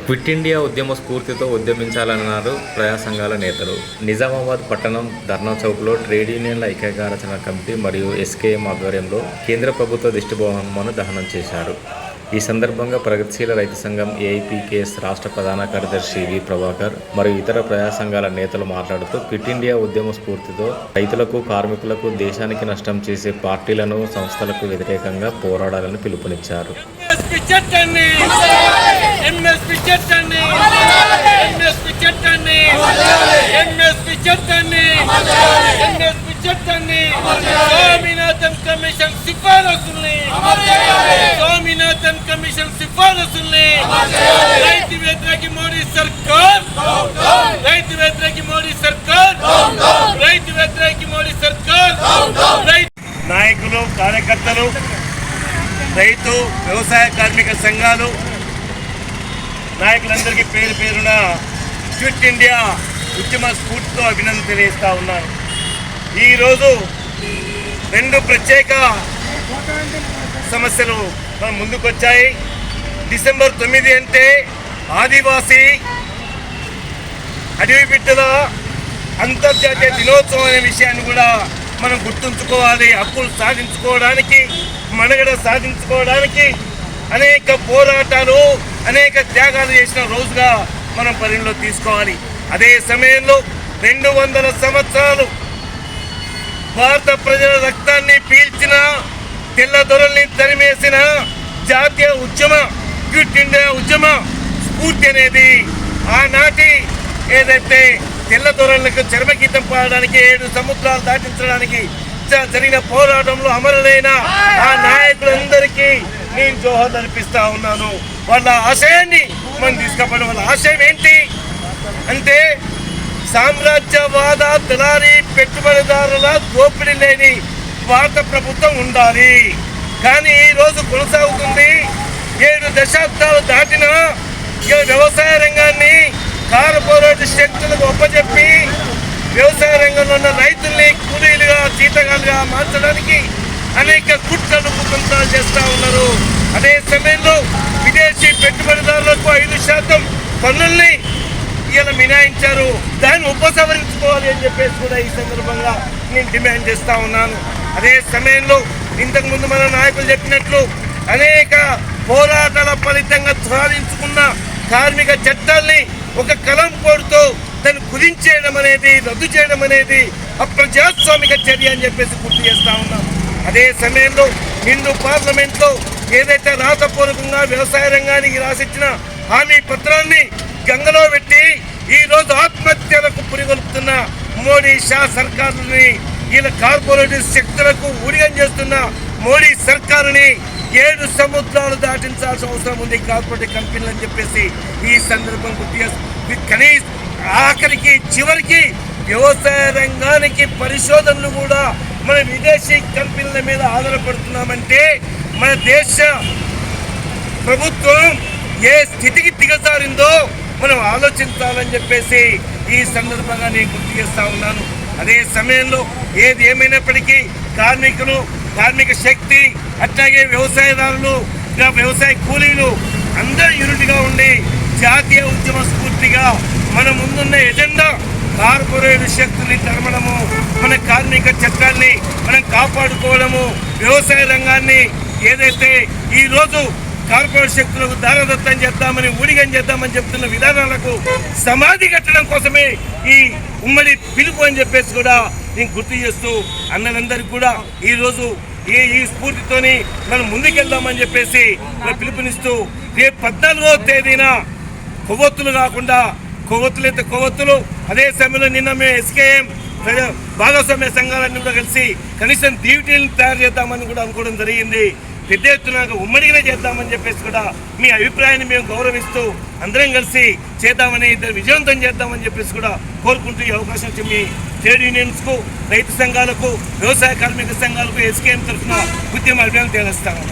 Quit India ఉద్యమ స్ఫూర్తితో ఉద్యమించాలన్నారు ప్రజా సంఘాల నేతలు. నిజామాబాద్ పట్టణం ధర్నా చౌక్లో ట్రేడ్ యూనియన్ల ఐక్యకారచన కమిటీ మరియు ఎస్కేఎం ఆధ్వర్యంలో కేంద్ర ప్రభుత్వ దిష్టిబొమ్మను దహనం చేశారు. ఈ సందర్భంగా ప్రగతిశీల రైతు సంఘం ఏఐపీకేఎస్ రాష్ట్ర ప్రధాన కార్యదర్శి వి ప్రభాకర్ మరియు ఇతర ప్రజా సంఘాల నేతలు మాట్లాడుతూ క్విట్ ఇండియా ఉద్యమ స్ఫూర్తితో రైతులకు, కార్మికులకు, దేశానికి నష్టం చేసే పార్టీలను, సంస్థలకు వ్యతిరేకంగా పోరాడాలని పిలుపునిచ్చారు. రైతు వ్యతిరేక మోడీ సర్కార్, రైతు వ్యతిరేక మోడీ సర్కార్, రైతు వ్యతిరేక మోడీ సర్కార్. నాయకులు, కార్యకర్తలు, రైతు, వ్యవసాయ కార్మిక సంఘాలు నాయకులందరికీ పేరు పేరున క్విట్ ఇండియా ఉద్యమ స్ఫూర్తితో అభినందన తెలియజేస్తా ఉన్నాను. ఈరోజు రెండు ప్రత్యేక సమస్యలు మన ముందుకొచ్చాయి. డిసెంబర్ 9 అంటే ఆదివాసీ అడవి బిడ్డల అంతర్జాతీయ దినోత్సవం అనే విషయాన్ని కూడా మనం గుర్తుంచుకోవాలి. హక్కులు సాధించుకోవడానికి, మనుగడ సాధించుకోవడానికి అనేక పోరాటాలు, అనేక త్యాగాలు చేసిన రోజుగా మనం పరిగణలో తీసుకోవాలి. అదే సమయంలో 200 సంవత్సరాలు భారత ప్రజల రక్తాన్ని పీల్చిన, తెల్ల దొరల్ని తరిమేసిన జాతీయ ఉద్యమ క్విట్ ఇండియా ఉద్యమ స్ఫూర్తి అనేది ఆనాటి ఏదైతే తెల్ల దొరలకు చర్మగీతం పాడడానికి, 7 సముద్రాలు దాటించడానికి జరిగిన పోరాటంలో అమరులైన ఆ నాయకులందరికీ నేను జోహార్ అర్పిస్తా ఉన్నాను. వాళ్ళ ఆశయాన్ని మనం తీసుకపోవడం. వాళ్ళ ఆశయం ఏంటి అంటే సామ్రాజ్యవాద, దళారీ, పెట్టుబడిదారుల దోపిడీ లేని భారత ప్రభుత్వం ఉండాలి. కానీ ఈరోజు కొనసాగుతుంది. 7 దశాబ్దాలు దాటిన వ్యవసాయ రంగాన్ని కార్పొరేట్ శక్తులకు ఒప్పజెప్పి వ్యవసాయ రంగంలో ఉన్న రైతుల్ని కూలీలుగా, జీతగాలుగా మార్చడానికి అనేక కుట్రలు, కుతంత్రాలు చేస్తూ ఉన్నారు. అదే సమయంలో విదేశీ పెట్టుబడిదారులకు 5% పన్నుల్ని ఇలా మినాయించారు. దాన్ని ఉపసంహరించుకోవాలి అని చెప్పేసి కూడా ఈ సందర్భంగా నేను డిమాండ్ చేస్తూ ఉన్నాను. అదే సమయంలో ఇంతకుముందు మన నాయకులు చెప్పినట్లు అనేక పోరాటాల ఫలితంగా సాధించుకున్న కార్మిక చట్టాల్ని ఒక కలం కోడుతో దాన్ని కుదించేయడం అనేది, రద్దు చేయడం అనేది అప్రజాస్వామిక చర్య అని చెప్పేసి గుర్తు చేస్తూ ఉన్నాం. అదే సమయంలో హిందూ పార్లమెంట్లో ఏదైతే రాతపూర్వకంగా వ్యవసాయ రంగానికి రాసిచ్చిన హామీ పత్రాన్ని గంగలో పెట్టి ఈరోజు ఆత్మహత్యలకు పురిగొల్పుతున్న మోడీ షా సర్కారుని, వీళ్ళ కార్పొరేటివ్ శక్తులకు ఊడిగం చేస్తున్న మోడీ సర్కారుని 7 సముద్రాలు దాటించాల్సిన అవసరం ఉంది కార్పొరేట్ కంపెనీలు అని చెప్పేసి ఈ సందర్భం కనీస ఆఖరికి చివరికి వ్యవసాయ రంగానికి పరిశోధనలు కూడా మన విదేశీ కంపెనీల మీద ఆధారపడుతున్నామంటే మన దేశ ప్రభుత్వం ఏ స్థితికి దిగజారిందో మనం ఆలోచించాలని చెప్పేసి ఈ సందర్భంగా నేను గుర్తు చేస్తా ఉన్నాను. అదే సమయంలో ఏది ఏమైనప్పటికీ కార్మికులు, కార్మిక శక్తి, అట్లాగే వ్యవసాయదారులు, వ్యవసాయ కూలీలు అందరూ యూనిట్గా ఉండి జాతీయ ఉద్యమ స్ఫూర్తిగా మన ముందున్న ఎజెండా కార్పొరేట్ శక్తుల్ని తరమడము, మన కార్మిక చట్టాన్ని మనం కాపాడుకోవడము, వ్యవసాయ రంగాన్ని ఏదైతే ఈరోజు కార్పొరేట్ శక్తులకు దారదత్తం చేద్దామని, ఊడిగం చేద్దామని చెప్తున్న విధానాలకు సమాధి కట్టడం కోసమే ఈ ఉమ్మడి పిలుపు అని చెప్పేసి కూడా నేను గుర్తు చేస్తూ అన్నలందరికీ కూడా ఈరోజు ఈ స్ఫూర్తితోని మనం ముందుకెళ్దామని చెప్పేసి పిలుపునిస్తూ రేపు 14వ తేదీన కొవ్వొత్తులు కాకుండా కొవ్వొత్తులైతే కొవ్వొత్తులు, అదే సమయంలో నిన్న మేము ఎస్కేఎం భాగస్వామ్య సంఘాలన్నీ కూడా కలిసి కనీసం డ్యూటీలను తయారు చేద్దామని కూడా అనుకోవడం జరిగింది. పెద్ద ఎత్తున ఉమ్మడిగానే చేద్దామని చెప్పేసి కూడా మీ అభిప్రాయాన్ని మేము గౌరవిస్తూ అందరం కలిసి చేద్దామని, ఇద్దరు విజయవంతం చేద్దామని చెప్పేసి కూడా కోరుకుంటూ ఈ అవకాశం వచ్చి మీ ట్రేడ్ యూనియన్స్కు, రైతు సంఘాలకు, వ్యవసాయ కార్మిక సంఘాలకు ఎస్కేఎం తరఫున ఉద్యమ అభిప్రాయం తెలియజేస్తాము.